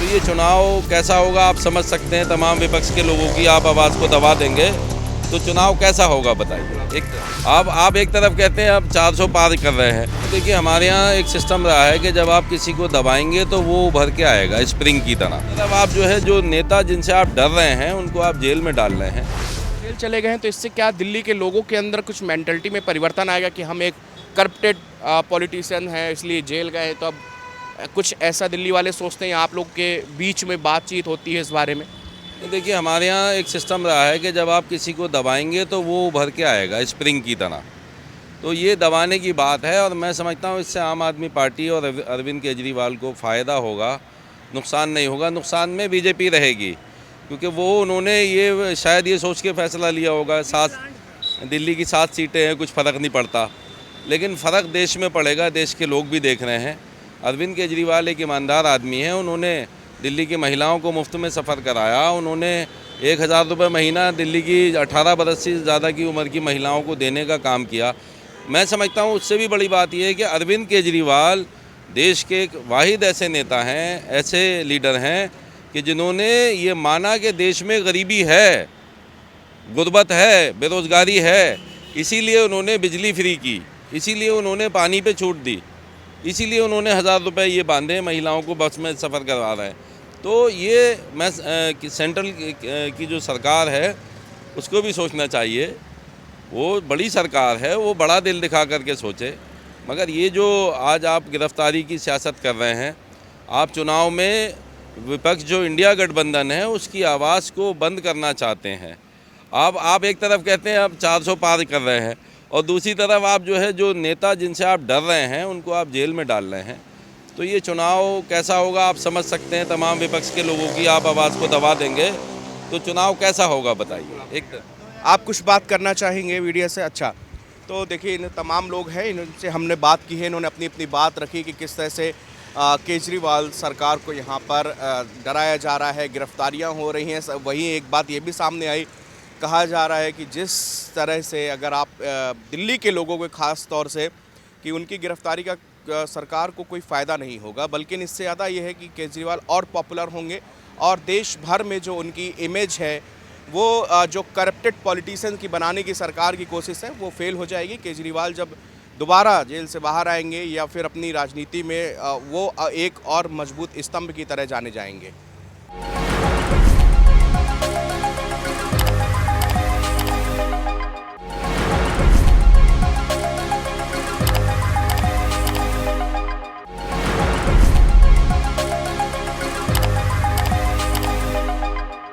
तो ये चुनाव कैसा होगा आप समझ सकते हैं। तमाम विपक्ष के लोगों की आप आवाज़ को दबा देंगे तो चुनाव कैसा होगा बताइए। आप एक तरफ कहते हैं आप 400 पार कर रहे हैं। देखिए हमारे यहाँ एक सिस्टम रहा है कि जब आप किसी को दबाएंगे तो वो उभर के आएगा स्प्रिंग की तरह। मतलब आप जो है जो नेता जिनसे आप डर रहे हैं उनको आप जेल में डाल रहे हैं। जेल चले गए हैं तो इससे क्या दिल्ली के लोगों के अंदर कुछ मेंटलिटी में परिवर्तन आएगा कि हम एक करप्टेड पॉलिटिशियन हैं इसलिए जेल गए हैं, तो अब कुछ ऐसा दिल्ली वाले सोचते हैं? आप लोग के बीच में बातचीत होती है इस बारे में? देखिए हमारे यहाँ एक सिस्टम रहा है कि जब आप किसी को दबाएंगे तो वो उभर के आएगा स्प्रिंग की तरह। तो ये दबाने की बात है और मैं समझता हूँ इससे आम आदमी पार्टी और अरविंद केजरीवाल को फ़ायदा होगा, नुकसान नहीं होगा। नुकसान में बीजेपी रहेगी क्योंकि वो उन्होंने ये शायद ये सोच के फैसला लिया होगा दिल्ली की 7 सीटें हैं, कुछ फ़र्क नहीं पड़ता, लेकिन फ़र्क देश में पड़ेगा। देश के लोग भी देख रहे हैं। अरविंद केजरीवाल एक ईमानदार आदमी है। उन्होंने दिल्ली की महिलाओं को मुफ्त में सफ़र कराया। उन्होंने 1000 रुपये महीना दिल्ली की 18 बरस से ज़्यादा की उम्र की महिलाओं को देने का काम किया। मैं समझता हूँ उससे भी बड़ी बात यह है कि अरविंद केजरीवाल देश के एक वाहिद ऐसे नेता हैं, ऐसे लीडर हैं कि जिन्होंने ये माना कि देश में गरीबी है, गुर्बत है, बेरोज़गारी है, इसीलिए उन्होंने बिजली फ्री की, इसीलिए उन्होंने पानी पे छूट दी, इसीलिए उन्होंने 1000 रुपये ये बांधे महिलाओं को बस में सफ़र करवा रहे हैं। तो ये मैं सेंट्रल की जो सरकार है उसको भी सोचना चाहिए। वो बड़ी सरकार है, वो बड़ा दिल दिखा करके सोचे। मगर ये जो आज आप गिरफ्तारी की सियासत कर रहे हैं, आप चुनाव में विपक्ष जो इंडिया गठबंधन है उसकी आवाज़ को बंद करना चाहते हैं। आप एक तरफ कहते हैं आप 400 पार कर रहे हैं और दूसरी तरफ आप जो है जो नेता जिनसे आप डर रहे हैं उनको आप जेल में डाल रहे हैं। तो ये चुनाव कैसा होगा आप समझ सकते हैं। तमाम विपक्ष के लोगों की आप आवाज़ को दबा देंगे तो चुनाव कैसा होगा बताइए। आप कुछ बात करना चाहेंगे मीडिया से? अच्छा, तो देखिए इन तमाम लोग हैं, इनसे हमने बात की है, इन्होंने अपनी अपनी बात रखी कि किस तरह से केजरीवाल सरकार को यहाँ पर डराया जा रहा है, गिरफ्तारियाँ हो रही हैं। वहीं एक बात ये भी सामने आई, कहा जा रहा है कि जिस तरह से अगर आप दिल्ली के लोगों को ख़ास तौर से कि उनकी गिरफ्तारी का सरकार को कोई फ़ायदा नहीं होगा, बल्कि इससे ज़्यादा ये है कि केजरीवाल और पॉपुलर होंगे और देश भर में जो उनकी इमेज है वो जो करप्टेड पॉलिटिशियन की बनाने की सरकार की कोशिश है वो फेल हो जाएगी। केजरीवाल जब दोबारा जेल से बाहर आएंगे या फिर अपनी राजनीति में वो एक और मजबूत स्तंभ की तरह जाने जाएंगे।